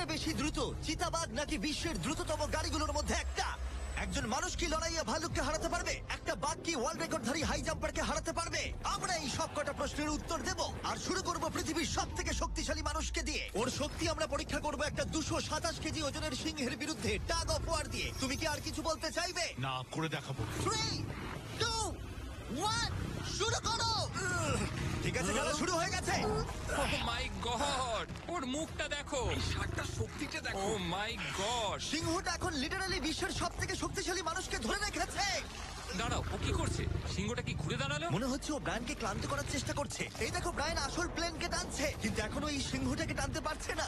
থেকে বেশি দ্রুত, চিতাবাঘ নাকি বিশ্বের দ্রুততম গাড়িগুলোর মধ্যে একটা? একজন মানুষ কি লড়াইয়ে ভালুককে হারাতে পারবে? একটা বাঘ কি ওয়ার্ল্ড রেকর্ডধারী হাই জাম্পারকে হারাতে পারবে? আমরা এই সব কটা প্রশ্নের উত্তর দেব আর শুরু করব পৃথিবীর সব থেকে শক্তিশালী মানুষকে দিয়ে। ওর শক্তি আমরা পরীক্ষা করব একটা 227 কেজি ওজনের সিংহের বিরুদ্ধে টাগ অফ ওয়ার দিয়ে। তুমি কি আর কিছু বলতে চাইবে? না, করে দেখাবো। 3, 2, 1, শুরু করো। ঠিক আছে, খেলা শুরু হয়ে গেছে। ও মাই গড, ওর মুখটা দেখো, শার্টটার শক্তিটা দেখো। ও মাই গড। সিংহটা এখন লিটারালি বিশ্বের সব থেকে শক্তিশালী মানুষকে ধরে রেখেছে। দাঁড়াও, ও কি করছে? সিংহটা কি ঘুরে দাঁড়ালো? মনে হচ্ছে ও ব্রায়ানকে ক্লান্ত করার চেষ্টা করছে। এই দেখো, ব্রায়ান আসল প্লেনকে টানছে, কিন্তু এখনো এই সিংহটাকে টানতে পারছে না।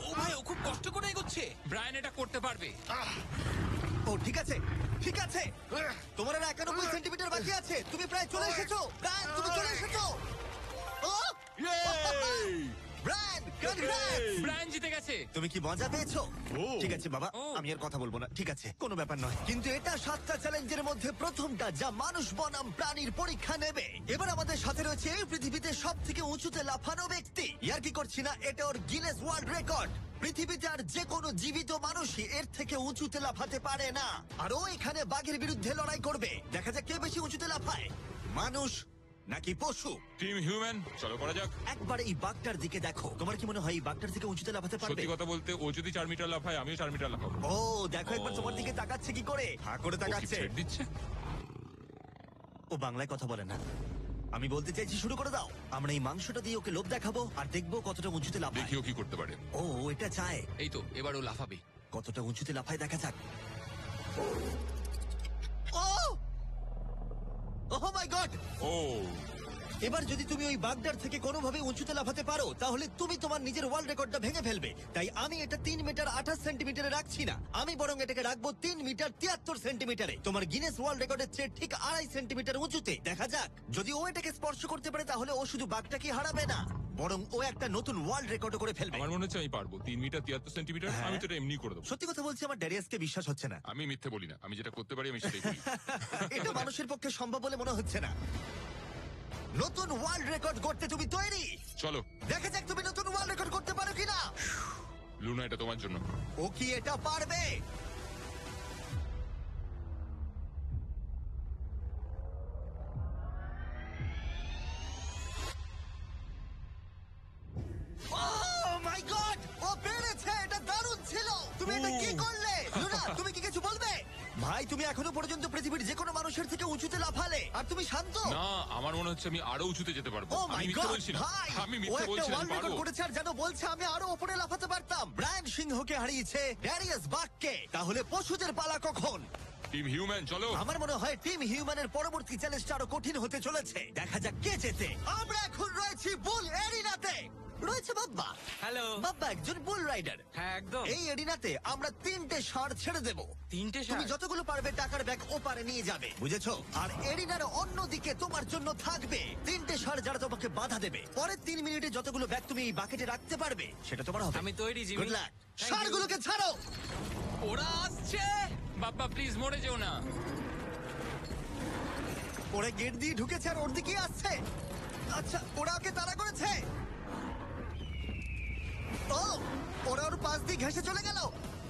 ও ভাই, ও খুব কষ্ট করে এগোচ্ছে। ব্রায়ান এটা করতে পারবে। ও ঠিক আছে, ঠিক আছে। তোমার আর 91 সেন্টিমিটার বাকি আছে। তুমি প্রায় চলে এসেছো। ব্রায়ান, তুমি চলে এসেছো। ও ব্রায়ান, কনগ্রেটস! ব্রায়ান জিতে গেছে। তুমি কি মজা পেয়েছো? ও। ঠিক আছে বাবা, ও। আমি আর কথা বলবো না। ঠিক আছে, কোনো ব্যাপার নয়। কিন্তু এটা 7টা চ্যালেঞ্জের মধ্যে প্রথমটা যা মানুষ বনাম প্রাণীর পরীক্ষা নেবে। এবার আমাদের সাথে রয়েছে এই পৃথিবীতে সব থেকে উঁচুতে লাফানো ব্যক্তি। ইয়ার কি করছি না, এটা ওর গিনেস ওয়ার্ল্ড রেকর্ড। পৃথিবীতে আর যে কোনো জীবিত মানুষই এর থেকে উঁচুতে লাফাতে পারে না। আর ও এখানে বাঘের বিরুদ্ধে লড়াই করবে। দেখা যাক কে বেশি উঁচুতে লাফায়, মানুষ নাকি পশু। টিম হিউম্যান, চলো করা যাক। একবার এই বাঘটার দিকে দেখো। তোমার কি মনে হয় এই বাঘটার থেকে উঁচুতে লাফাতে পারবে? সত্যি কথা বলতে, ও যদি 4 মিটার লাফায়, আমিও 4 মিটার লাফাবো। ও দেখো একবার ও। তোমার দিকে তাকাচ্ছে কি করে, হা করে ও কি তাকাচ্ছে। ছেড়ে দিচ্ছে? ও বাংলায় কথা বলে না। আমি বলতে চাইছি শুরু করে দাও। আমরা এই মাংসটা দিয়ে ওকে লোভ দেখাবো আর দেখবো কতটা উঁচুতে লাফায়। দেখি ও কি করতে পারে। ও এটা চায়। এই তো, এবার ও লাফাবে। কতটা উঁচুতে লাফায় দেখা যাক। ও মাই গড! ও এবার যদি তুমি ওই বাগদার থেকে কোনোভাবে উঁচুতে লাফাতে পারো, তাহলে তুমি তোমার নিজের ওয়ার্ল্ড রেকর্ডটা ভেঙে ফেলবে। তাই আমি এটা 3 মিটার 28 সেন্টিমিটারে রাখছি না। আমি বরং এটাকে রাখবো 3 মিটার 73 সেন্টিমিটারে। তোমার গিনেস ওয়ার্ল্ড রেকর্ডের চেয়ে ঠিক 2.5 সেন্টিমিটার উঁচুতে। দেখা যাক, যদি ও এটাকে স্পর্শ করতে পারে তাহলে ও শুধু বাঘটাকে হারাবে না, বরং ও একটা নতুন ওয়ার্ল্ড রেকর্ড করে ফেলবে। আমার মনে হচ্ছে আমি পারবো। 3 মিটার 73 সেন্টিমিটার। হ্যাঁ। আমি তো এটা এমনি করে দেবো। সত্যি কথা বলছি, আমার ড্যারিয়াসকে বিশ্বাস হচ্ছে না। আমি মিথ্যে বলি না, আমি যেটা করতে পারি আমি সেটাই করি। এটা মানুষের পক্ষে সম্ভব বলে মনে হচ্ছে না। নতুন ওয়ার্ল্ড রেকর্ড করতে তুমি তৈরি? চলো দেখা যাক তুমি নতুন ওয়ার্ল্ড রেকর্ড করতে পারো কিনা। লুনা, এটা তোমার জন্য। ও কি এটা পারবে? Oh my God! ও পেরেছে! এটা দারুণ ছিল! তুমি এটা কি করলে? লুনা, তুমি কি কিছু বলবে? ভাই, তুমি এখনো পর্যন্ত পৃথিবীর যে কোনো মানুষের থেকে উঁচুতে লাফালে, আর তুমি শান্ত। না, আমার মনে হচ্ছে আমি আরো উঁচুতে যেতে পারবো। ও আমি মাই মিথ্যে গড বলছি না। ভাই, আমি ও মিথ্যে একটা বলছি না, ওয়ার্ল্ড আমি রেকর্ড পারবো। করেছে আর যেন বলছে আমি আরো উপরে লাফাতে পারতাম। ব্রায়ান সিংহকে হারিয়েছে ড্যারিয়াস বাককে। তাহলে পশুদের পালা কখন? টিম হিউম্যান, চলো। আমার মনে হয় টিম হিউম্যানের পরবর্তী চ্যালেঞ্জটা আরো কঠিন হতে চলেছে। দেখা যাক কে জেতে। আমরা এখন রয়েছি বুল এরিনাতে। রয়েছে বাব্বা। হ্যালো। বাব্বা একজন বুল রাইডার। হ্যাঁ, একদম। এই এরিনাতে আমরা 3টে ষাঁড় ছেড়ে দেব। 3টে তুমি ষাঁড়? যতগুলো পারবে টাকার ব্যাগ ওপারে নিয়ে যাবে, বুঝেছো? আর এরিনার অন্যদিকে তোমার জন্য থাকবে 3টে ষাঁড় যারা তোমাকে বাধা দেবে। পরের 3 মিনিটে যতগুলো ব্যাগ তুমি এই বাকেটে রাখতে পারবে সেটা তোমার হবে। আমি তৈরি, Jimmy. Good luck. Thank you. ষাঁড়গুলোকে ছাড়ো। ওরা আসছে। বাপ্পা প্লিজ মরে যেও না। ওরা গেট দিয়ে ঢুকেছে আর ওর দিকেই আসছে। আচ্ছা, ওরা ওকে তাড়া করেছে। ও, ওরা ওর পাশ দিয়ে ঘেঁষে চলে গেল।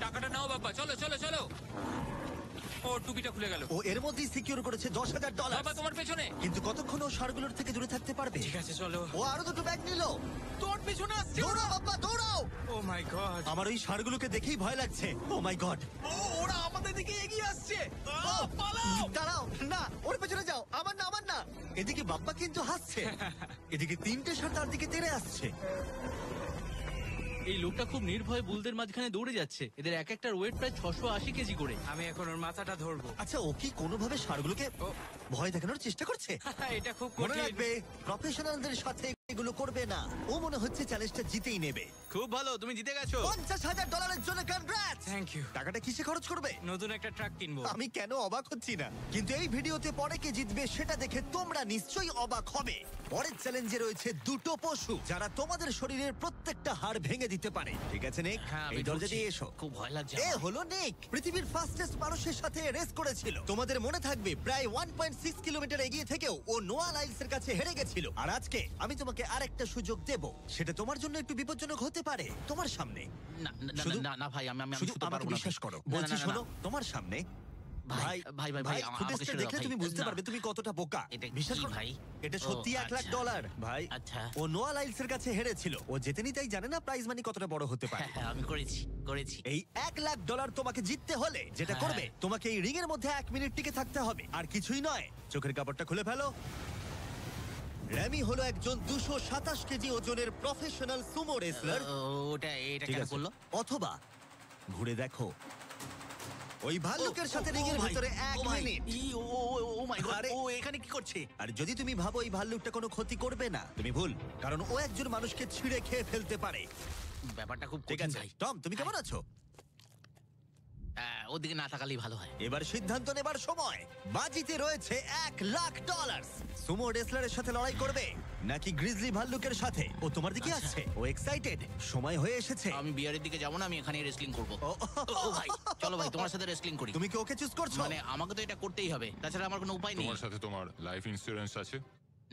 টাকাটা নাও বাপ্পা, চলো চলো চলো। ও টুপিটা খুলে গেল। ও এর মধ্যেই সিকিউর করেছে $10,000। বাবা তোমার পেছনে। কিন্তু কতক্ষণ ও ষাঁড়গুলোর থেকে দূরে থাকতে পারবে? ঠিক আছে, চলো। ও আরো দুটো ব্যাগ নিল। তোর পিছনে আসছে। দৌড়াও বাবা, দৌড়াও। ও মাই গড। আমার ওই ষাঁড়গুলোকে দেখেই ভয় লাগছে। ও মাই গড। ওরা আমাদের দিকে এগিয়ে আসছে। পালাও। দাঁড়াও, না ওর পেছনে যাও। আমার না, আমার না। এদিকে বাব্বা কিন্তু হাসছে। এদিকে 3টে ষাঁড় তার দিকে তেড়ে আসছে। এই লোকটা খুব নির্ভয়ে বুলদের মাঝখানে দৌড়ে যাচ্ছে। এদের এক একটার ওয়েট প্রায় 680 কেজি করে। আমি এখন ওর মাথাটা ধরবো। আচ্ছা, ও কি কোনোভাবে ষাঁড়গুলোকে ভয় দেখানোর চেষ্টা করছে? এটা খুব মনে কঠিন। রাখবে, প্রফেশনালদের সাথে এগুলো করবে না। ও মনে হচ্ছে চ্যালেঞ্জটা জিতেই নেবে। খুব ভালো, তুমি জিতে গেছো। $50,000 জন্য কনগ্রাটস। Thank you. টাকাটা কিসে খরচ করবে? নতুন একটা ট্রাক কিনবো। আমি কেন অবাক হচ্ছি না, কিন্তু এই ভিডিওতে পরে কে জিতবে সেটা দেখে তোমরা নিশ্চয়ই অবাক হবে। পরের চ্যালেঞ্জে রয়েছে দুটো পশু যারা তোমাদের শরীরের প্রত্যেকটা হাড় ভেঙে দিতে পারে। ঠিক আছে নিক, হ্যাঁ, আমি এই দরজা ঢুকছি। দিয়ে এসো। খুব ভয় লাগছে এ আমার। হলো নিক, পৃথিবীর ফাস্টেস্ট মানুষের সাথে রেস করেছিল। তোমাদের মনে থাকবে প্রায় 1.6 কিলোমিটার এগিয়ে থেকেও ও নোয়া লাইলসের কাছে হেরে গেছিল। আর আজকে আমি তোমাকে আরেকটা সুযোগ দেব, সেটা তোমার জন্য একটু বিপজ্জনক হতে পারে। তোমার সামনে না না, না, শুধু- না না ভাই, আমি শুধু শুতে আমাকে পারবো না। বিশ্বাস করো, না, না, বলছি না, না, শোনো, না। তোমার সামনে ভাই, ভাই, ভাই, ভাই, আমাকে ফুটেজটা ছেড়ে দাও, দেখলে ভাই। তুমি বুঝতে না। পারবে তুমি কতটা বোকা। এটা বিশ্বাস কি করো ভাই? এটা ও, সত্যি $1,00,000 ভাই। আচ্ছা। ও নোয়া লাইলসের কাছে হেরেছিল, ও জেতেনি তাই জানে না প্রাইজ মানি কতটা বড় হতে পারে। হ্যাঁ, আমি করেছি। এই $1,00,000 তোমাকে জিততে হলে যেটা হ্যাঁ। করবে, তোমাকে এই রিং এর মধ্যে 1 মিনিট টিকে থাকতে হবে, আর কিছুই নয়। চোখের কাপড়টা খুলে ফেলো। র্যামি হলো একজন 227 কেজি ওজনের প্রফেশনাল সুমো রেসলার। এটা ঠিক কেন আছে, করলো? অথবা ঘুরে দেখো ওই ভাল্লুকের সাথে ও, রিং এর ও ভাই, ভিতরে 1 ও ভাই, মিনিট। ও মাই গড, আরে, ও এখানে কি করছে? আর যদি তুমি ভাবো এই ভাল্লুকটা কোনো ক্ষতি করবে না, তুমি ভুল, কারণ ও একজন মানুষকে ছিঁড়ে খেয়ে ফেলতে পারে। ব্যাপারটা খুব ঠিক কঠিন আছে ভাই। টম, তুমি কেমন আছো? ওদিকে না তাকালেই ভালো হয়। এবার সিদ্ধান্ত নেবার সময়। বাজিতে রয়েছে $1,00,000। সুমো রেসলারের সাথে লড়াই করবে নাকি গ্রিজলি ভাল্লুকের সাথে? ও তোমার দিকে আচ্ছা। আসছে, ও এক্সাইটেড, সময় হয়ে এসেছে। আমি বিয়ারের দিকে যাবো না, আমি এখানেই রেসলিং করবো। ও, ও ভাই, চলো ভাই, তোমার সাথে রেসলিং করি। তুমি কি ওকে চুজ করছো? মানে আমাকে তো এটা করতেই হবে, তাছাড়া আমার কোনো উপায় নেই। তোমার সাথে তোমার লাইফ ইন্স্যুরেন্স আছে?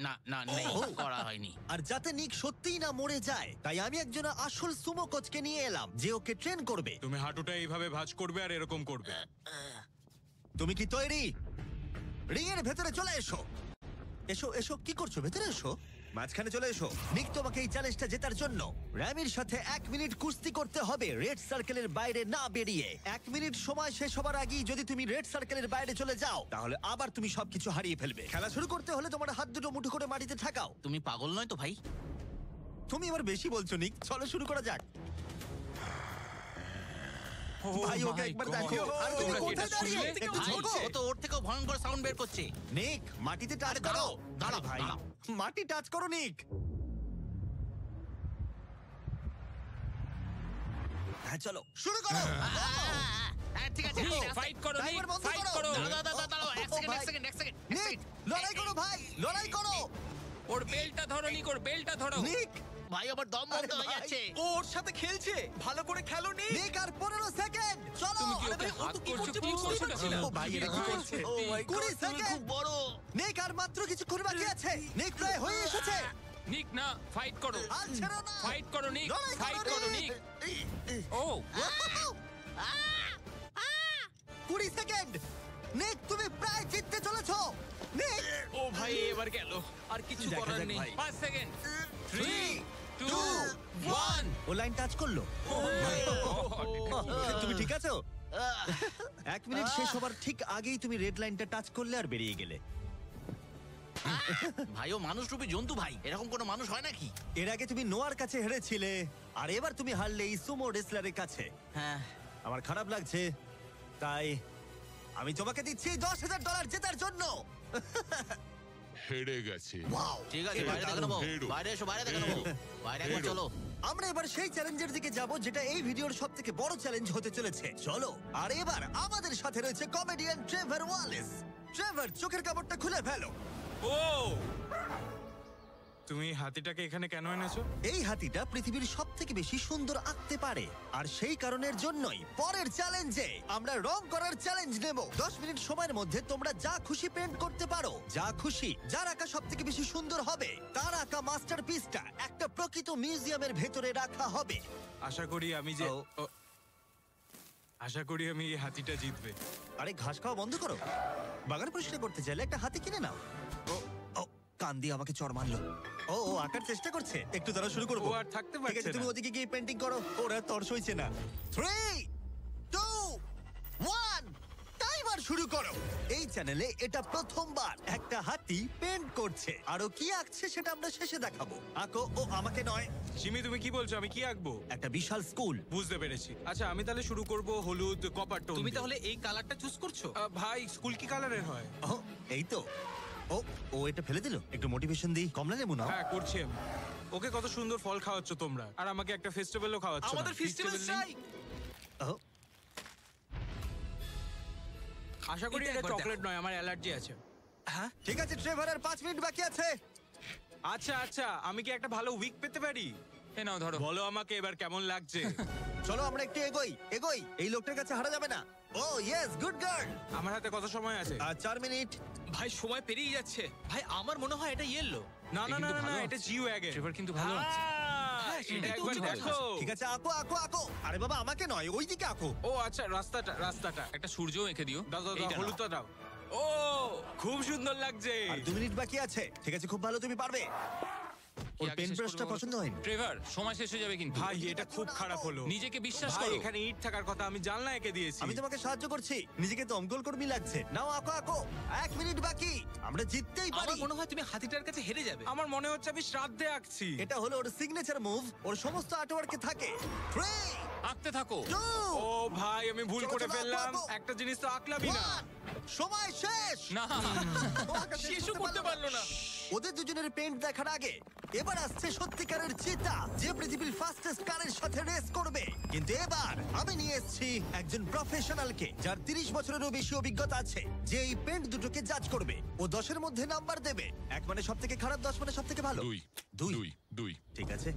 না না, নেই, ও। করা হয়নি। আর যাতে নিক সত্যিই না মরে যায়, তাই আমি একজন আসল সুমো কোচকে নিয়ে এলাম যে ওকে ট্রেন করবে। তুমি হাঁটুটা এইভাবে ভাঁজ করবে আর এরকম করবে। তুমি কি তৈরি? রিং এর ভেতরে চলে এসো। এসো এসো, কি করছো? ভেতরে এসো, মাঝখানে চলে এসো। নিক তোমাকে এই চ্যালেঞ্জটা জেতার জন্য র্যামির সাথে 1 মিনিট কুস্তি করতে হবে রেড সার্কেলের বাইরে না বেরিয়ে। 1 মিনিট সময় শেষ হবার আগেই যদি তুমি রেড সার্কেলের বাইরে চলে যাও, তাহলে আবার তুমি সবকিছু হারিয়ে ফেলবে। খেলা শুরু করতে হলে তোমার হাত দুটো মুঠো করে মাটিতে ঠাকাও। তুমি পাগল নয় তো ভাই? তুমি এবার বেশি বলছো নিক, চলো শুরু করা যাক। ভাই ওকে my একবার God! দেখো। আর তুমি তোমরা কি কোথায় এটা দাঁড়িয়ে? শুনলে? একটু ভাই, ঝোঁকো। ও তো ওর থেকেও ভয়ঙ্কর সাউন্ড বের করছে। নিক, মাটিতে টাচ আরে করো। দাঁড়াও, দাঁড়াও, আরে ভাই, দাঁড়াও। মাটি টাচ করো নিক। হ্যাঁ চলো শুরু করো। ঠিক আছে, নিক, ঠিক আছে। ফাইট করো, নিক, ড্রাইভার বন্ধ ফাইট করো। করো। দাঁড়াও, এক ও সেকেন্ড, ভাই। এক সেকেন্ড, এক সেকেন্ড, এক নিক, সেকেন্ড। লড়াই করো ভাই, লড়াই করো। ওর বেলটা ধরো, নিক, ওর বেলটা ধরো। নিক, ভাই, আবার দম বন্ধ আরে হয়ে ভাই। যাচ্ছে। ও ওর সাথে খেলছে, ভালো করে খেলো নি। নিক আর 15 সেকেন্ড। চলো। তুমি কি আরে ওকে ভাই, ও হাত তো কি করছো, করছে কি বুঝতেই করছো পারছি না। না? ও ভাই, এরা কি করছে? ও my 20 তুমি সেকেন্ড। খুব বড়। নিক আর মাত্র কিছুক্ষণ বাকি আছে। নিক প্রায় হয়ে এসেছে। নিক না, ফাইট করো। আর ছেড়ো না। ফাইট করো, নিক, লড়াই ফাইট করো, নিক। ও 20 সেকেন্ড। নিক তুমি প্রায় জিততে চলেছো। নিক, ও ভাই এবার গেল, আর কিছু দেখা করার যাক নেই। ভাই। 5 সেকেন্ড। 3 2 two, 1 ও লাইন টাচ করলো। তুমি ঠিক আছো? 1 মিনিট শেষ হবার ঠিক আগেই তুমি রেড লাইনটা টাচ করলে আর বেরিয়ে গেলে। ভাই, ও মানুষ রূপী জন্তু ভাই, এরকম কোনো মানুষ হয় নাকি? এর আগে তুমি নোয়ার কাছে হেরেছিলে, আর এবার তুমি হারলে এই সুমো রেসলারের কাছে। হ্যাঁ, আমার খারাপ লাগছে, তাই আমি তোমাকে দিচ্ছি $10,000 জেতার জন্য। হেরে গেছে। ওয়াও, ঠিক আছে, এটা বাইরে দেখে দারুণ। নেবো। হেরো। বাইরে এসো, বাইরে দেখে নেবো। বাইরে একবার হেরো। চলো। আমরা এবার সেই চ্যালেঞ্জের দিকে যাব যেটা এই ভিডিওর সবথেকে বড় চ্যালেঞ্জ হতে চলেছে। চলো। আর এবার আমাদের সাথে রয়েছে কমেডিয়ান ট্রেভার ওয়ালেস। ট্রেভার, চোখের কাপড়টা খুলে ফেলো। ও তুমি হাতিটাকে এখানে কেন এনেছো? এই হাতিটা পৃথিবীর সবথেকে বেশি সুন্দর আঁকতে পারে, আর সেই কারণের জন্যই পরের চ্যালেঞ্জে আমরা রং করার চ্যালেঞ্জ নেব। 10 মিনিট সময়ের মধ্যে তোমরা যা খুশি পেন্ট করতে পারো, যা খুশি। যার আঁকা সবথেকে বেশি সুন্দর হবে তার আঁকা মাস্টারপিসটা একটা প্রকৃত মিউজিয়ামের ভেতরে রাখা হবে। আশা করি আমি যে ও। ও, আশা করি আমি এই হাতিটা জিতবে। আরে ঘাস খাওয়া বন্ধ করো। বাগান পরিষ্কার করতে চাইলে একটা হাতি কিনে নাও। ও ও, কান দিয়ে আমাকে চড় মারলো। ও ও আঁকার চেষ্টা করছে, একটু দ্বারা শুরু করবো। ও আর থাকতে ঠিক পারছে আছে, তুমি না। ওদিকে গিয়ে পেন্টিং করো। ওরা তর সইছে না। 3 2 1 টাইমার শুরু করো। এই চ্যানেলে এটা প্রথমবার একটা হাতি পেন্ট করছে, আর ও কি আঁকছে সেটা আমরা শেষে দেখাবো। আঁকো। ও আমাকে নয়, সিমি তুমি কি বলছো, আমি কি আঁকবো? একটা বিশাল স্কুল। বুঝতে পেরেছি। আচ্ছা আমি তাহলে শুরু করব হলুদ কপার টোন। তুমি তাহলে এই কালারটা চুজ করছো? ভাই স্কুল কি কালারের হয়? ও এই তো। ও ও এটা ফেলে দিল। একটু মোটিভেশন দিই। কমলা লেবু নাও। হ্যাঁ করছি আমি। ওকে কত সুন্দর ফল খাওয়াচ্ছ তোমরা, আর আমাকে একটা ফেস্টিভ্যালও খাওয়াচ্ছ। আমাদের ফেস্টিভ্যাল চাই। ও, আশা করি এটা এটা একবার চকলেট দেখো। নয়, আমার অ্যালার্জি আছে। হ্যাঁ, ঠিক আছে ট্রেভার, আর 5 মিনিট বাকি আছে। আচ্ছা আচ্ছা, আমি কি একটা ভালো উইক পেতে পারি? এ নাও ধরো। বলো আমাকে এবার কেমন লাগছে। চলো আমরা একটু এগোই এগোই, এই লোকটার কাছে হারা যাবে না। ও ইয়েস, গুড গার্ল। আমার হাতে কত সময় আছে? আর 4 মিনিট। ভাই সময় পেরিয়ে যাচ্ছে। ভাই আমার মনে হয় এটা ইয়েলো। না এ না না কিন্তু না, ভালো এটা আছে। জিও ওয়াগন। ট্রেভার কিন্তু ভালো আছে। হ্যাঁ, এটা সেটাই তো একবার উচিত দেখো। ঠিক আছে, আঁকো আঁকো আঁকো। আরে বাবা, আমাকে নয়, ওইদিকে আঁকো। ও আচ্ছা, রাস্তাটা রাস্তাটা। একটা সূর্য এঁকে দিও। দাও দাও দাও, এইটা নাও। হলুদটা দাও। ও খুব সুন্দর লাগছে। আর 2 মিনিট বাকি আছে। ঠিক আছে, খুব ভালো, তুমি পারবে। কি ওর আগে পেন শেষ ব্রাশটা করবো বলো তো? পছন্দ হয়নি। ট্রেভার, সময় শেষ হয়ে যাবে কিন্তু। ভাই এটা খুব খারাপ হলো। নিজেকে বিশ্বাস ভাই করো। এখানে ইট থাকার কথা, আমি জানলা এঁকে দিয়েছি। আমি তোমাকে সাহায্য করছি, নিজেকে দমকল কর্মী লাগছে। নাও আঁকো আঁকো। 1 মিনিট বাকি, আমরা জিততেই পারি। আমার মনে হয় তুমি হাতিটার কাছে হেরে যাবে। আমার মনে হচ্ছে আমি শ্রাদ্ধে আঁকছি। এটা হলো ওর সিগনেচার মুভ, ওর সমস্ত আর্টওয়ার্কে থাকে। 3 আঁকতে থাকো। 2 ও ভাই, আমি ভুল চলো, করে চলো, ফেললাম। আঁকো, আঁকো। একটা জিনিস তো আঁকলামই না। 1 সময় শেষ। না, ও আঁকা শেষ শেষও করতে পারলো না। ওদের দুজনের পেন্ট দেখার আগে এবার আসছে সত্যিকারের চিতা, যে পৃথিবীর ফাস্টেস্ট কারের সাথে রেস করবে। কিন্তু এবার আমি নিয়ে এসেছি একজন প্রফেশনালকে, যার 30 বছরেরও বেশি অভিজ্ঞতা আছে, যে এই পেন্ট দুটোকে জাজ করবে। ও 10-এর মধ্যে নাম্বার দেবে। 1 মানে সব থেকে খারাপ, 10 মানে সব থেকে ভালো। 2 দুই। 2 2 ঠিক আছে।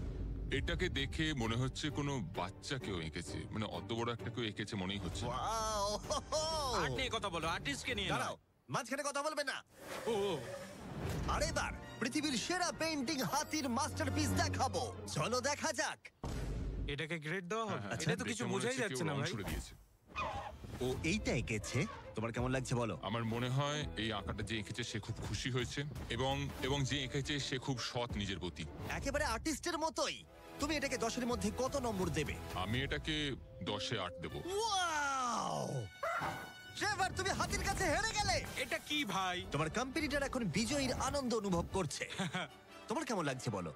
এটাকে দেখে মনে হচ্ছে কোনো বাচ্চা কেউ এঁকেছে, মানে অত বড় একটা কেউ এঁকেছে মনেই হচ্ছে না। ওয়াও, আর্ট নিয়ে কথা বলো, আর্টিস্টকে নিয়ে দাঁড়াও, নাও। মাঝখানে কথা বলবে না। ও আর এবার পৃথিবীর সেরা পেন্টিং হাতির মাস্টারপিস দেখাবো। চলো দেখা যাক। এটাকে গ্রেড দেওয়া হবে? হ্যাঁ, এটা তো কিছু দেখে মনে বোঝাই হচ্ছে যাচ্ছে কেউ না রং ভাই। ছুড়ে দিয়েছে। ও এইটা এঁকেছে, তোমার কেমন লাগছে বলো? আমার মনে হয় এই আঁকাটা যে এঁকেছে সে খুব খুশি হয়েছে, এবং যে এঁকেছে সে খুব সৎ নিজের প্রতি। একেবারে আর্টিস্টের মতোই। তুমি এটাকে 10-এর মধ্যে কত নম্বর দেবে? আমি এটাকে 10-এ 8 দেবো। ওয়াও! ট্রেভার, তুমি হাতির কাছে হেরে গেলে। এটা কি ভাই? তোমার কম্পিটিটর এখন বিজয়ীর আনন্দ অনুভব করছে। তোমার কেমন লাগছে বলো?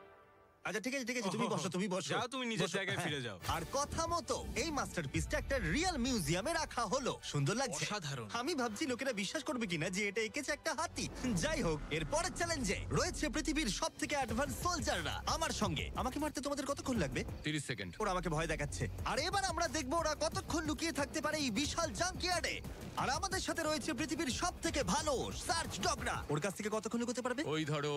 আচ্ছা ঠিক আছে ঠিক আছে, তুমি বসো তুমি বসো। যাও, তুমি নিজের বসো, জায়গায় হ্যাঁ। ফিরে যাও। আর কথা মতো এই মাস্টারপিসটা একটা রিয়েল মিউজিয়ামে রাখা হলো। সুন্দর লাগছে। অসাধারণ। আমি ভাবছি লোকেরা বিশ্বাস করবে কিনা যে এটা এঁকেছে একটা হাতি। যাই হোক, এর পরের চ্যালেঞ্জে রয়েছে পৃথিবীর সবথেকে অ্যাডভান্স সোলজাররা আমার সঙ্গে। আমাকে মারতে তোমাদের কতক্ষণ লাগবে? 30 সেকেন্ড। ওরা আমাকে ভয় দেখাচ্ছে। আর এবার আমরা দেখবো ওরা কতক্ষণ লুকিয়ে থাকতে পারে এই বিশাল জাঙ্কিয়ার্ডে। আর আমাদের সাথে রয়েছে পৃথিবীর সবথেকে ভালো সার্চ ডগরা। ওর কাছ থেকে কতক্ষণ লুকোতে পারবে? ওই ধরো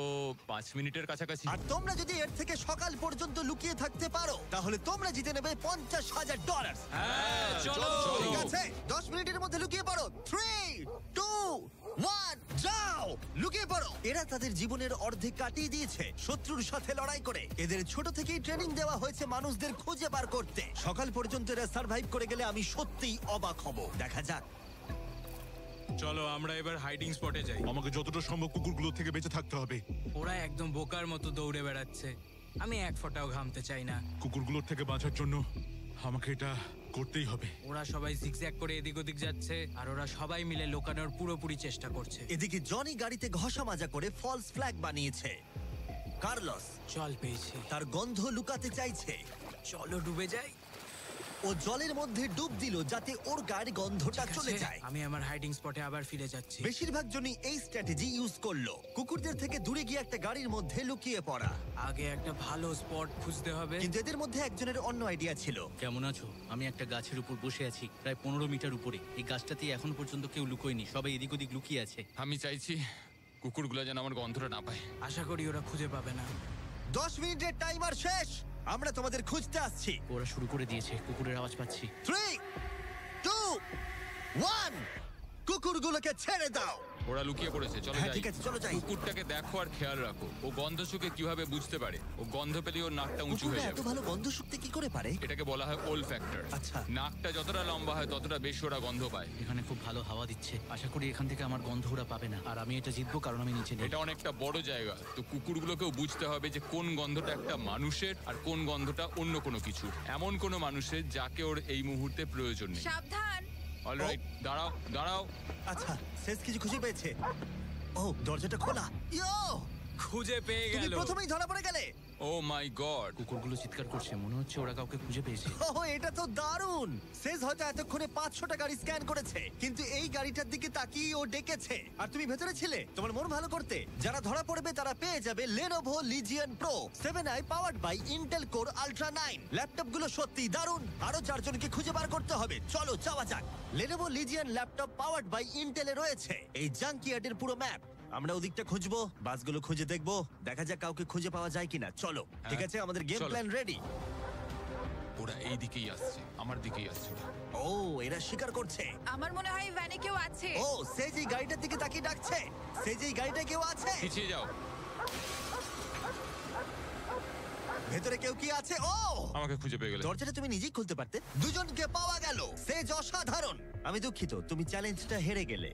5 মিনিটের কাছাকাছি। আর তোমরা যদি এর থেকে সকাল পর্যন্ত লুকিয়ে থাকতে পারো, তাহলে তোমরা জিতে নেবে $50,000। হ্যাঁ, চলো। ঠিক আছে, 10 মিনিটের মধ্যে লুকিয়ে পড়ো। 3, 2, 1, যাও! লুকিয়ে পড়ো। এরা তাদের জীবনের অর্ধেক কাটিয়ে দিয়েছে শত্রুর সাথে লড়াই করে। এদের ছোট থেকেই ট্রেনিং দেওয়া হয়েছে মানুষদের খুঁজে বার করতে। সকাল পর্যন্ত এরা সার্ভাইভ করে গেলে আমি সত্যিই অবাক হব। দেখা যাক। চলো আমরা এবার হাইডিং স্পটে যাই। আমাকে যতটা সম্ভব কুকুরগুলো থেকে বেঁচে থাকতে হবে। ওরা একদম বোকার মতো দৌড়ে বেড়াচ্ছে, আমি এক ফোঁটাও ঘামতে চাই না। কুকুরগুলোর থেকে বাঁচার জন্য আমাকে এটা করতেই হবে। ওরা সবাই জিগজ্যাগ করে এদিক ওদিক যাচ্ছে, আর ওরা সবাই মিলে লুকানোর পুরোপুরি চেষ্টা করছে। এদিকে জনি গাড়িতে ঘষা মাজা করে ফলস ফ্ল্যাগ বানিয়েছে। কার্লস জল পেয়েছি, তার গন্ধ লুকাতে চাইছে। চলো ডুবে যাই। ও জলের মধ্যে ডুব দিল যাতে ওর গায়ের গন্ধটা ঠিক চলে আছে, যায়। আমি আমার হাইডিং স্পটে আবার ফিরে যাচ্ছি। বেশিরভাগ জনই এই স্ট্র্যাটেজি ইউজ করলো, কুকুরদের থেকে দূরে গিয়ে একটা গাড়ির মধ্যে লুকিয়ে পড়া। আগে একটা ভালো স্পট খুঁজতে হবে। কিন্তু এদের মধ্যে একজনের অন্য আইডিয়া ছিল। কেমন আছো? আমি একটা গাছের উপর বসে আছি, প্রায় 15 মিটার উপরে। এই গাছটাতে এখন পর্যন্ত কেউ লুকোয়নি, সবাই এদিক ওদিক লুকিয়ে আছে। আমি চাইছি কুকুরগুলো যেন আমার গন্ধটা না পায়। আশা করি ওরা খুঁজে পাবে না। 10 মিনিটের টাইমার শেষ, আমরা তোমাদের খুঁজতে আসছি। ওরা শুরু করে দিয়েছে, কুকুরের আওয়াজ পাচ্ছি। 3, 2, 1, কুকুরগুলোকে ছেড়ে দাও। ওরা লুকিয়ে পড়েছে, চলো হ্যাঁ যাই। ঠিক আছে, চলো যাই। কুকুরটাকে দেখো আর খেয়াল রাখো, ও গন্ধ শুকে কিভাবে বুঝতে পারে। ও গন্ধ পেলে ওর নাকটা উঁচু কুকুররা হয়ে এত যাবে। ভালো গন্ধ শুকতে কি করে পারে? এটাকে বলা হয় ওল ফ্যাক্টর। আচ্ছা। নাকটা যতটা লম্বা হয় ততটা বেশি ওরা গন্ধ পায়। এখানে খুব ভালো হাওয়া দিচ্ছে, আশা করি এখান থেকে আমার গন্ধ ওরা পাবে না। আর আমি এটা জিতবো কারণ আমি নিচে নেই। এটা অনেকটা বড় জায়গা, তো কুকুরগুলোকেও বুঝতে হবে যে কোন গন্ধটা একটা মানুষের আর কোন গন্ধটা অন্য কোনো কিছুর, এমন কোনো মানুষের যাকে ওর এই মুহূর্তে প্রয়োজন নেই। সাবধান। অলরাইট, দাঁড়াও দাঁড়াও। আচ্ছা, শেষ কিছু খুঁজে পেয়েছে। ও, দরজাটা খোলা। ইয়ো, খুঁজে পেয়ে তুমি গেল। প্রথমেই ধরা পড়ে গেলে। ও মাই গড! কুকুরগুলো চিৎকার করছে, মনে হচ্ছে ওরা কাউকে খুঁজে পেয়েছে। ওহ, এটা তো দারুণ। সেজ হয়তো এতক্ষণে 500টা গাড়ি স্ক্যান করেছে, কিন্তু এই গাড়িটার দিকে তাকিয়ে ও ডেকেছে। আর তুমি ভেতরে ছিলে তোমার মন ভালো করতে। যারা ধরা পড়বে তারা পেয়ে যাবে Lenovo Legion Pro 7i powered by Intel Core Ultra 9। ল্যাপটপগুলো সত্যি দারুণ। আরো 4 জনকে খুঁজে বার করতে হবে। চলো যাওয়া যাক। Lenovo Legion laptop powered by Intel এ রয়েছে এই জাঙ্কিয়ার্ডের পুরো ম্যাপ। আমরা ওদিকটা খুঁজবো, বাসগুলো খুঁজে দেখবো, দেখা যাক কাউকে খুঁজে পাওয়া যায় কিনা। চলো ঠিক আছে, আমাদের গেম চলো। Plan ready. ওরা এই দিকেই আসছে, আমার দিকেই আসছে ওরা। ও, এরা শিকার করছে। আমার মনে হয় ভ্যানে কেউ আছে। ও, সে যে গাড়িটার দিকে তাকিয়ে ডাকছে। সে যে গাড়িটা কেউ আছে। পিছিয়ে যাও। ভেতরে কেউ কি আছে? ও, আমাকে খুঁজে পেয়ে গেলে। দরজাটা তুমি নিজেই খুলতে পারতে। দুজনকে পাওয়া গেল। সেজ অসাধারণ। আমি দুঃখিত, তুমি চ্যালেঞ্জটা হেরে গেলে।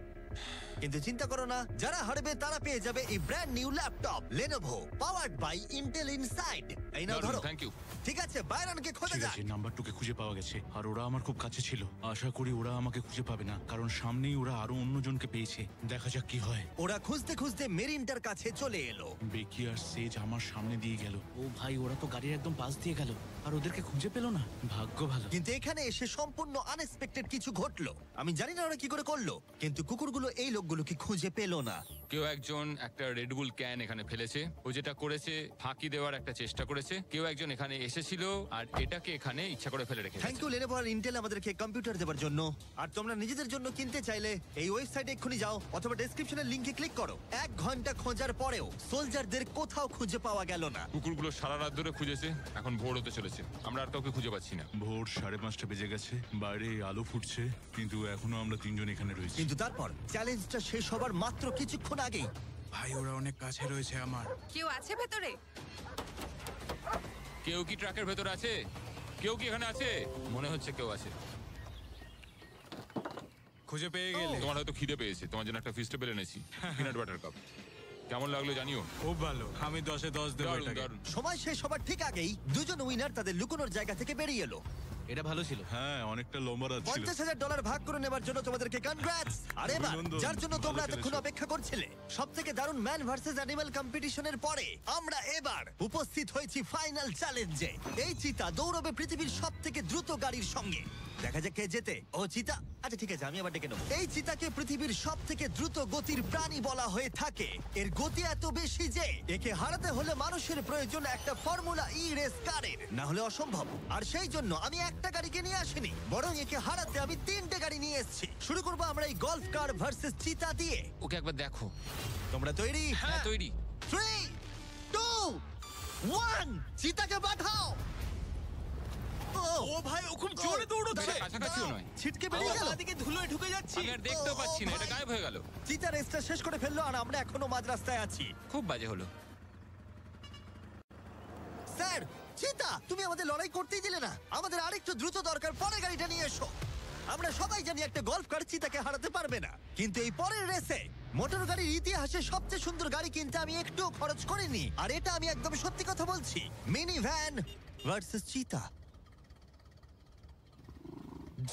কিন্তু চিন্তা করো না, যারা হারবে তারা পেয়ে যাবে এই brand new laptop Lenovo powered by Intel Inside। এই নাও ধরো। Thank you. ঠিক আছে, বাইরনকে খোঁজা ঠিক যাক। আছে, নাম্বারটুকে খুঁজে পাওয়া গেছে আর ওরা আমার খুব কাছে ছিল। আশা করি ওরা আমাকে খুঁজে পাবে না, কারণ সামনেই ওরা আরো অন্যজনকে পেয়েছে। দেখা যাক কি হয়। ওরা খুঁজতে খুঁজতে মেরিনটার কাছে চলে এলো। বেকি আর সেজ আমার সামনে দিয়ে গেল। ও ভাই, ওরা তো গাড়ির একদম পাশ দিয়ে গেল আর ওদেরকে খুঁজে পেলো না। ভাগ্য ভালো। কিন্তু এখানে এসে সম্পূর্ণ আনএক্সপেক্টেড কিছু ঘটলো। আমি জানি না ওরা কি করে করলো, কিন্তু কুকুরগুলো এই লোকগুলোকে খুঁজে পেলো না। কেউ একজন একটা রেডবুল ক্যান এখানে ফেলেছে। ও যেটা করেছে, ফাঁকি দেওয়ার একটা চেষ্টা করেছে। কেউ একজন এখানে এসেছিল আর এটাকে এখানে ইচ্ছা করে ফেলে রেখেছে। থ্যাংক ইউ Lenovo আর Intel আমাদেরকে কম্পিউটার দেওয়ার জন্য। আর তোমরা নিজেদের জন্য কিনতে চাইলে এই ওয়েবসাইটে এক্ষুনি যাও অথবা ডেসক্রিপশনের লিংকে ক্লিক করো। 1 ঘন্টা খোঁজার পরেও সোলজারদের কোথাও খুঁজে পাওয়া গেল না। কুকুরগুলো সারা রাত ধরে খুঁজেছে, এখন ভোর হতে চলেছে, আমরা আর কাউকে খুঁজে পাচ্ছি না। ভোর 5:30 বেজে গেছে, বাইরে আলো ফুটছে, কিন্তু এখনো আমরা 3 জন এখানে রয়েছি। কিন্তু তারপর চ্যালেঞ্জটা শেষ হবার মাত্র কিছুক্ষণ আগেই ভাই ওরা অনেক কাছে রয়েছে আমার। কেউ আছে ভেতরে? কেউ কি ট্রাকের ভেতর আছে? কেউ কি এখানে আছে? মনে হচ্ছে কেউ আছে। খুঁজে পেয়ে গেলে তোমার হয়তো খিদে পেয়েছে, তোমার জন্য একটা ফিস্টেবল এনেছি, পিনাট বাটার কাপ। কেমন লাগলো জানিও। খুব ভালো, আমি 10-এ 10 দেবো দারুণ এটাকে। দারুণ। সময় শেষ হবার ঠিক আগেই দুজন উইনার তাদের লুকোনোর জায়গা থেকে বেরিয়ে এলো। এটা ভালো ছিল। হ্যাঁ, অনেকটা লম্বা রাত ছিল। $50,000 ভাগ করে নেবার জন্য তোমাদেরকে কনগ্রাটস। আর এবার অভিনন্দন, যার জন্য তোমরা ভালো এতক্ষণ খেলেছো। অপেক্ষা করছিলে, সবথেকে দারুণ ম্যান ভার্সেস অ্যানিমাল কম্পিটিশনের পরে আমরা এবার উপস্থিত হয়েছি ফাইনাল চ্যালেঞ্জে। এই চিতা দৌড়বে পৃথিবীর সবথেকে দ্রুত গাড়ির সঙ্গে। দেখা যাক কে জেতে। ও চিতা, আচ্ছা ঠিক আছে, আমি আবার ডেকে নেবো। এই চিতাকে পৃথিবীর সবথেকে দ্রুত গতির প্রাণী বলা হয়ে থাকে। এর গতি এত বেশি যে একে হারাতে হলে মানুষের প্রয়োজন একটা ফর্মুলা ই রেস কারের, না হলে অসম্ভব। আর সেই জন্য আমি একটা গাড়িকে নিয়ে আসিনি, বরং একে হারাতে আমি 3টে গাড়ি নিয়ে এসেছি। শুরু করবো আমরা এই গল্ফ কার ভার্সেস চিতা দিয়ে। ওকে একবার দেখো। তোমরা তৈরি? হ্যাঁ, তৈরি। 3, 2, 1, চিতাকে পাঠাও। ও ভাই, ও খুব জোরে দৌড়চ্ছে। দাঁড়া, কাছাকাছিও নয়। ছিটকে বেরিয়ে গেল। দিকে ধুলোয় ঢুকে যাচ্ছি। আমি আর দেখতেও পাচ্ছি না, এটা ভাই। গায়েব হয়ে গেল। চিতা রেসটা শেষ করে ফেললো আর আমরা এখনো মাঝ রাস্তায় আছি। খুব বাজে হলো। স্যার, চিতা তুমি আমাদের লড়াই করতেই দিলে না। আমাদের আরেকটু দ্রুত দরকার, পরের গাড়িটা নিয়ে এসো। আমরা সবাই জানি একটা গল্ফ কার চিতাকে হারাতে পারবে না, কিন্তু এই পরের রেসে মোটর গাড়ির ইতিহাসে সবচেয়ে সুন্দর গাড়ি কিনতে আমি একটুও খরচ করিনি। আর এটা আমি একদম সত্যি কথা বলছি। মিনি ভ্যান ভার্সেস চিতা।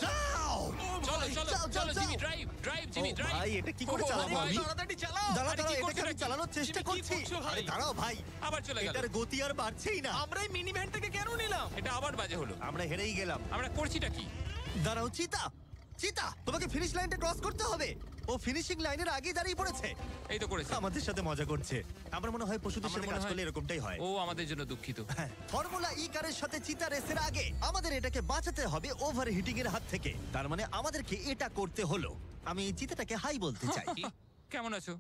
যাও চলো চলো যাও, যাও, চলো, যাও। জিমি ড্রাইভ ড্রাইভ, জিমি ও ড্রাইভ। ভাই, এটা কি করে ও চালাবো ভাই, আমি? তাড়াতাড়ি চালাও। দাঁড়াও আরে, দাঁড়াও, কি করছো এটাকে আমি নাকি? চালানোর চেষ্টা তুমি কি করছি। করছো ভাই? আরে দাঁড়াও ভাই, আবার চলে গেল। এটার গতি আর বাড়ছেই না। আমরা এই মিনি ভ্যানটাকে কেন নিলাম? এটা আবার বাজে হলো। আমরা হেরেই গেলাম। আমরা করছিটা কি? দাঁড়াও চিতা, চিতা তোমাকে ফিনিশ লাইনটা ক্রস করতে হবে। ও ফিনিশিং লাইনের আগেই দাঁড়িয়ে পড়েছে। এই তো করেছে। আমাদের সাথে মজা করছে। আমার মনে হয় পশুদের আমার সাথে মনে কাজ হয়- করলে এরকমটাই হয়। ও আমাদের জন্য দুঃখিত। ফর্মুলা ই কারের সাথে চিতা রেসের আগে আমাদের এটাকে বাঁচাতে হবে ওভারহিটিং এর হাত থেকে। তার মানে আমাদেরকে এটা করতে হলো। আমি এই চিতাটাকে হাই বলতে চাই। কি? কেমন আছো?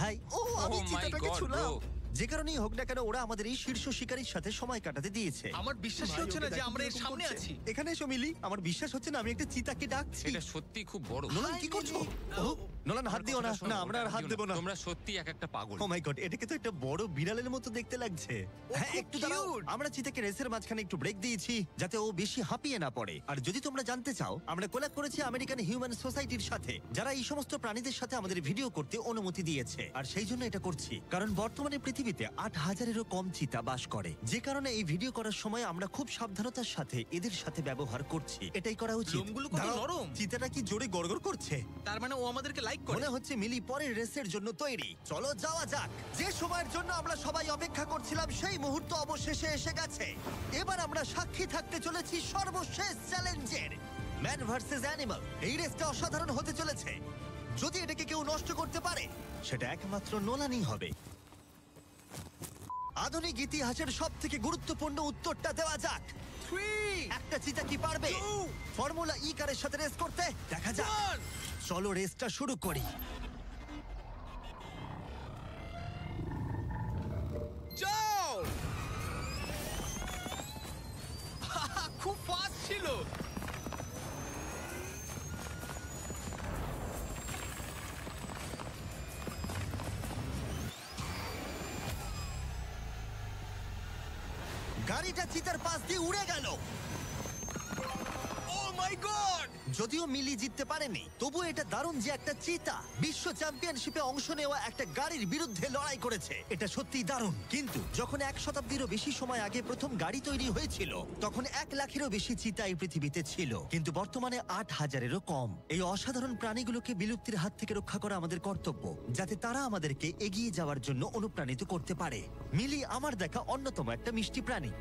হাই। ও, আমি Oh my চিতাটাকে God, ছুলাম। bro. যে কারণেই হোক না কেন, ওরা আমাদের এই শীর্ষ শিকারীর সাথে সময় কাটাতে দিয়েছে। আমার বিশ্বাসই হচ্ছে না যে আমরা এর সামনে আছি। এখানে এসো মিলি, আমার বিশ্বাস হচ্ছে না আমি একটা চিতাকে ডাকছি। এটা সত্যি খুব বড়। নোলান কি করছো? ও, নোলান হাত দিও না। শোনো, না, আমরা আর হাত দিও না। দেবো না। তোমরা সত্যি এক একটা পাগল। ও মাই গড, এটাকে তো একটা বড় বিড়ালের মতো দেখতে লাগছে। হ্যাঁ, খুব একটু দাঁড়াও। cute। আমরা চিতাকে রেসের মাঝখানে একটু ব্রেক দিয়েছি যাতে ও বেশি হাঁপিয়ে না পড়ে। আর যদি তোমরা জানতে চাও, আমরা কোলাব করেছি আমেরিকান হিউম্যান সোসাইটির সাথে, যারা এই সমস্ত প্রাণীদের সাথে আমাদের ভিডিও করতে অনুমতি দিয়েছে। আর সেই জন্য এটা করছি কারণ বর্তমানে পৃথিবীতে 8,000-এরও কম চিতা বাস করে। যে কারণে এই ভিডিও করার সময় আমরা খুব সাবধানতার সাথে এদের সাথে ব্যবহার করছি। এটাই করা উচিত। লোমগুলো কত দাঁড়াও, নরম। চিতাটা কি জোরে গড়গড় করছে? তার মানে ও আমাদেরকে লাইক লাইক করে মনে হচ্ছে মিলি পরের রেসের জন্য তৈরি। চলো যাওয়া যাক। যে সময়ের জন্য আমরা সবাই অপেক্ষা করছিলাম সেই মুহূর্ত অবশেষে এসে গেছে। এবার আমরা সাক্ষী থাকতে চলেছি সর্বশেষ চ্যালেঞ্জের, ম্যান ভার্সেস অ্যানিমাল। এই রেসটা অসাধারণ হতে চলেছে। যদি এটাকে কেউ নষ্ট করতে পারে সেটা একমাত্র নোলানই হবে। আধুনিক ইতিহাসের সবথেকে গুরুত্বপূর্ণ উত্তরটা দেওয়া যাক। 3 একটা চিতা কি পারবে ফর্মুলা ই কারের সাথে রেস করতে? দেখা যাক। চলো রেসটা শুরু করি। যাও খুব ফাস্ট ছিল। গাড়িটা চিতার পাশ দিয়ে উড়ে গেল। ও মাই গড! যদিও মিলি জিততে পারেনি, তবু এটা দারুণ যে একটা চিতা বিশ্ব চ্যাম্পিয়নশিপে অংশ নেওয়া একটা গাড়ির বিরুদ্ধে লড়াই করেছে। এটা সত্যিই দারুণ। কিন্তু যখন 1 শতাব্দীরও বেশি সময় আগে প্রথম গাড়ি তৈরি হয়েছিল, তখন 1 লাখেরও বেশি চিতা এই পৃথিবীতে ছিল, কিন্তু বর্তমানে 8,000-এরও কম। এই অসাধারণ প্রাণীগুলোকে বিলুপ্তির হাত থেকে রক্ষা করা আমাদের কর্তব্য, যাতে তারা আমাদেরকে এগিয়ে যাওয়ার জন্য অনুপ্রাণিত করতে পারে। মিলি আমার দেখা অন্যতম একটা মিষ্টি প্রাণী।